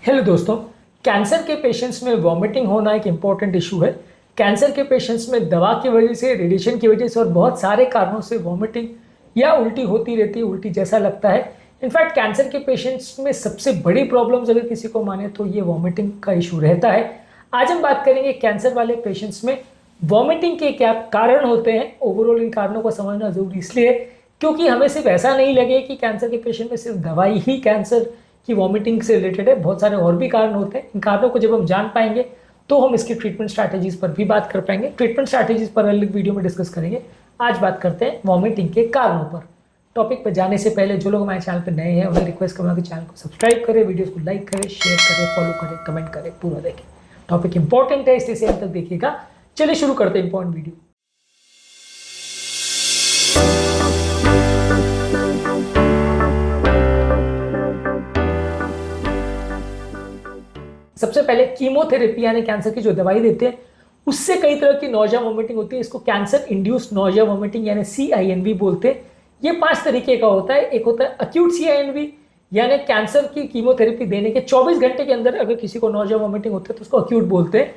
Hello दोस्तों, cancer के patients में वॉमिटिंग होना एक इम्पॉर्टेंट इशू है। कैंसर के पेशेंट्स में दवा की वजह से, रेडिएशन की वजह से और बहुत सारे कारणों से वॉमिटिंग या उल्टी होती रहती है, उल्टी जैसा लगता है। इनफैक्ट कैंसर के पेशेंट्स में सबसे बड़ी प्रॉब्लम्स अगर किसी को माने तो ये वॉमिटिंग का इशू रहता है। आज हम बात करेंगे कैंसर वाले पेशेंट्स में वॉमिटिंग के क्या कारण होते हैं। ओवरऑल इन कारणों को समझना जरूरी इसलिए है क्योंकि हमें सिर्फ ऐसा नहीं लगे कि कैंसर के पेशेंट में सिर्फ दवाई ही कैंसर की वॉमिटिंग से रिलेटेड है। बहुत सारे और भी कारण होते हैं। इन कारणों को जब हम जान पाएंगे तो हम इसकी ट्रीटमेंट स्ट्रैटेजीज पर भी बात कर पाएंगे। ट्रीटमेंट स्ट्रैटेजीज पर अलग वीडियो में डिस्कस करेंगे। आज बात करते हैं वॉमिटिंग के कारणों पर। टॉपिक पर जाने से पहले जो लोग हमारे चैनल पर नए हैं उन्हें रिक्वेस्ट करूँगा कि चैनल को सब्सक्राइब करें, वीडियोस को लाइक करें, शेयर करें, फॉलो करें, कमेंट करें, पूरा देखें। टॉपिक इंपॉर्टेंट है इसलिए अंत तक देखिएगा। चलिए शुरू करते हैं इंपॉर्टेंट वीडियो। सबसे पहले कीमोथेरेपी यानी कैंसर की जो दवाई देते हैं उससे कई तरह की नौजिया वॉमिटिंग होती है। इसको कैंसर इंड्यूस्ड नौजिया वॉमिटिंग यानी CINV बोलते हैं। ये 5 तरीके का होता है। एक होता है अक्यूट CINV यानी कैंसर की कीमोथेरेपी देने के 24 घंटे के अंदर अगर किसी को नौजिया वॉमिटिंग होता है तो उसको अक्यूट बोलते हैं।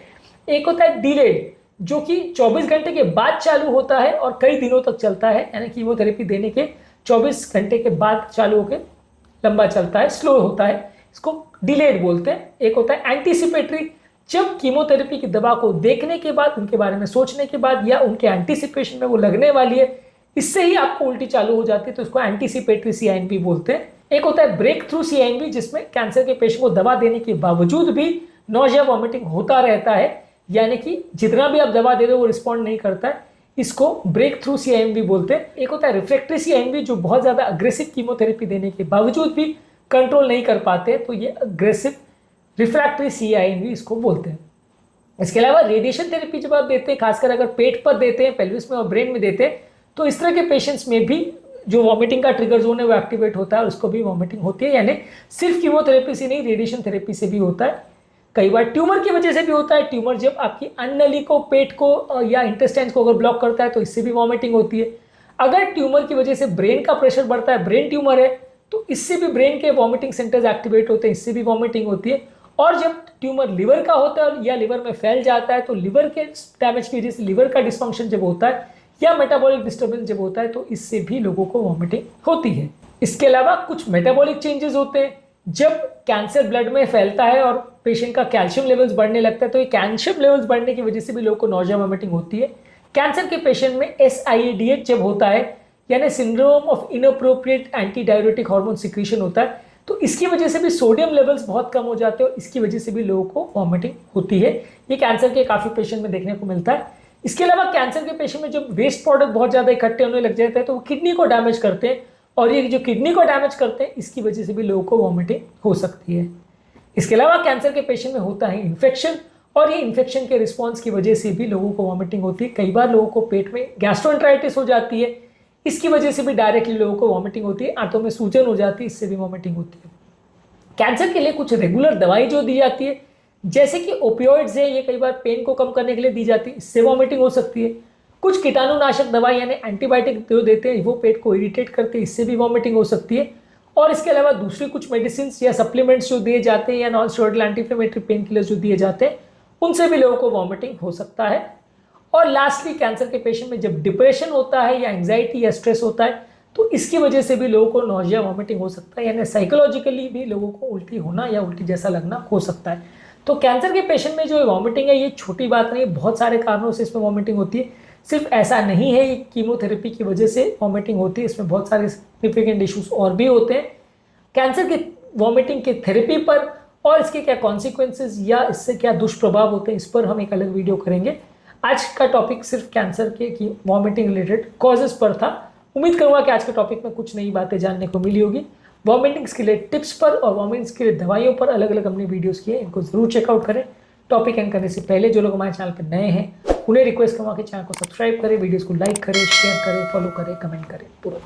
एक होता है डिलेड जो कि 24 घंटे के बाद चालू होता है और कई दिनों तक चलता है, यानी कीमोथेरेपी देने के 24 घंटे के बाद चालू होकर लंबा चलता है, स्लो होता है, इसको डिलेड बोलते हैं। एक होता है एंटीसिपेटरी, जब कीमोथेरेपी की दवा को देखने के बाद, उनके बारे में सोचने के बाद या उनके एंटीसिपेशन में वो लगने वाली है, इससे ही आपको उल्टी चालू हो जाती है तो इसको एंटीसिपेटरी CINV बोलते हैं। एक होता है ब्रेक थ्रू CINV जिसमें कैंसर के पेशेंट को दवा देने के बावजूद भी नौजिया वॉमिटिंग होता रहता है, यानी कि जितना भी आप दवा दे दो वो रिस्पॉन्ड नहीं करता है, इसको ब्रेक थ्रू CINV बोलते हैं। एक होता है रिफ्रैक्टरी CINV जो बहुत ज्यादा अग्रेसिव कीमोथेरेपी देने के बावजूद भी कंट्रोल नहीं कर पाते, तो ये अग्रेसिव रिफ्रैक्टरी CINV इसको बोलते हैं। इसके अलावा रेडिएशन थेरेपी जब आप देते हैं, खासकर अगर पेट पर देते हैं, पेल्विस में और ब्रेन में देते हैं, तो इस तरह के पेशेंट्स में भी जो वॉमिटिंग का ट्रिगर जोन है वो एक्टिवेट होता है और उसको भी वॉमिटिंग होती है। यानी सिर्फ कीमोथेरेपी से नहीं, रेडिएशन थेरेपी से भी होता है। कई बार ट्यूमर की वजह से भी होता है। ट्यूमर जब आपकी अन्ननली को, पेट को या इंटेस्टाइन्स को अगर ब्लॉक करता है तो इससे भी वॉमिटिंग होती है। अगर ट्यूमर की वजह से ब्रेन का प्रेशर बढ़ता है, ब्रेन ट्यूमर है, तो इससे भी ब्रेन के वॉमिटिंग सेंटर्स एक्टिवेट होते हैं, इससे भी वॉमिटिंग होती है। और जब ट्यूमर लिवर का होता है या लिवर में फैल जाता है तो लिवर के डैमेज की वजह से, लिवर का डिस्फंक्शन जब होता है या मेटाबॉलिक डिस्टर्बेंस जब होता है तो इससे भी लोगों को वॉमिटिंग होती है। इसके अलावा कुछ मेटाबॉलिक चेंजेस होते हैं। जब कैंसर ब्लड में फैलता है और पेशेंट का कैल्शियम लेवल्स बढ़ने लगता है तो ये कैल्शियम लेवल्स बढ़ने की वजह से भी लोगों को नौजिया वॉमिटिंग होती है। कैंसर के पेशेंट में SIADH जब होता है यानी syndrome of inappropriate anti diuretic hormone secretion होता है, तो इसकी वजह से भी सोडियम लेवल्स बहुत कम हो जाते हैं और इसकी वजह से भी लोगों को वॉमिटिंग होती है। ये कैंसर के काफ़ी पेशेंट में देखने को मिलता है। इसके अलावा कैंसर के पेशेंट में जब वेस्ट प्रोडक्ट बहुत ज़्यादा इकट्ठे होने लग जाते हैं तो वो किडनी को डैमेज करते हैं और ये जो किडनी को डैमेज करते हैं इसकी वजह से भी लोगों को वॉमिटिंग हो सकती है। इसके अलावा कैंसर के पेशेंट में होता है इन्फेक्शन और ये इन्फेक्शन के रिस्पॉन्स की वजह से भी लोगों को वॉमिटिंग होती है। कई बार लोगों को पेट में गैस्ट्रोएंटेराइटिस हो जाती है, इसकी वजह से भी डायरेक्टली लोगों को वॉमिटिंग होती है। आंतों में सूजन हो जाती है, इससे भी वॉमिटिंग होती है। कैंसर के लिए कुछ रेगुलर दवाई जो दी जाती है जैसे कि ओपियोइड्स है, ये कई बार पेन को कम करने के लिए दी जाती है, इससे वॉमिटिंग हो सकती है। कुछ कीटाणुनाशक दवाई यानी एंटीबायोटिक जो देते हैं वो पेट को इरिटेट करते हैं, इससे भी वॉमिटिंग हो सकती है। और इसके अलावा दूसरी कुछ मेडिसिन या सप्लीमेंट्स जो दिए जाते हैं या non steroidal anti inflammatory pain killers जो दिए जाते हैं उनसे भी लोगों को वॉमिटिंग हो सकता है। और लास्टली कैंसर के पेशेंट में जब डिप्रेशन होता है या एंग्जाइटी या स्ट्रेस होता है तो इसकी वजह से भी लोगों को नौजिया वॉमिटिंग हो सकता है, यानी साइकोलॉजिकली भी लोगों को उल्टी होना या उल्टी जैसा लगना हो सकता है। तो कैंसर के पेशेंट में जो वॉमिटिंग है ये छोटी बात नहीं, बहुत सारे कारणों से इसमें वॉमिटिंग होती है। सिर्फ ऐसा नहीं है ये कीमोथेरेपी की वजह से वॉमिटिंग होती है, इसमें बहुत सारे सिग्निफिकेंट इश्यूज और भी होते हैं। कैंसर की वॉमिटिंग के थेरेपी पर और इसके क्या कॉन्सिक्वेंसेज या इससे क्या दुष्प्रभाव होते हैं इस पर हम एक अलग वीडियो करेंगे। आज का टॉपिक सिर्फ कैंसर के वॉमिटिंग रिलेटेड कॉजेज पर था। उम्मीद करूंगा कि आज के टॉपिक में कुछ नई बातें जानने को मिली होगी। वॉमिटिंग्स के लिए टिप्स पर और वॉमिटिंग्स के लिए दवाइयों पर अलग अलग हमने वीडियोस किए, इनको जरूर चेकआउट करें। टॉपिक एंड करने से पहले जो लोग हमारे चैनल पर नए हैं उन्हें रिक्वेस्ट करूंगा कि चैनल को सब्सक्राइब करें, वीडियोस को लाइक करें, शेयर करें, फॉलो करें, कमेंट करें, पूरा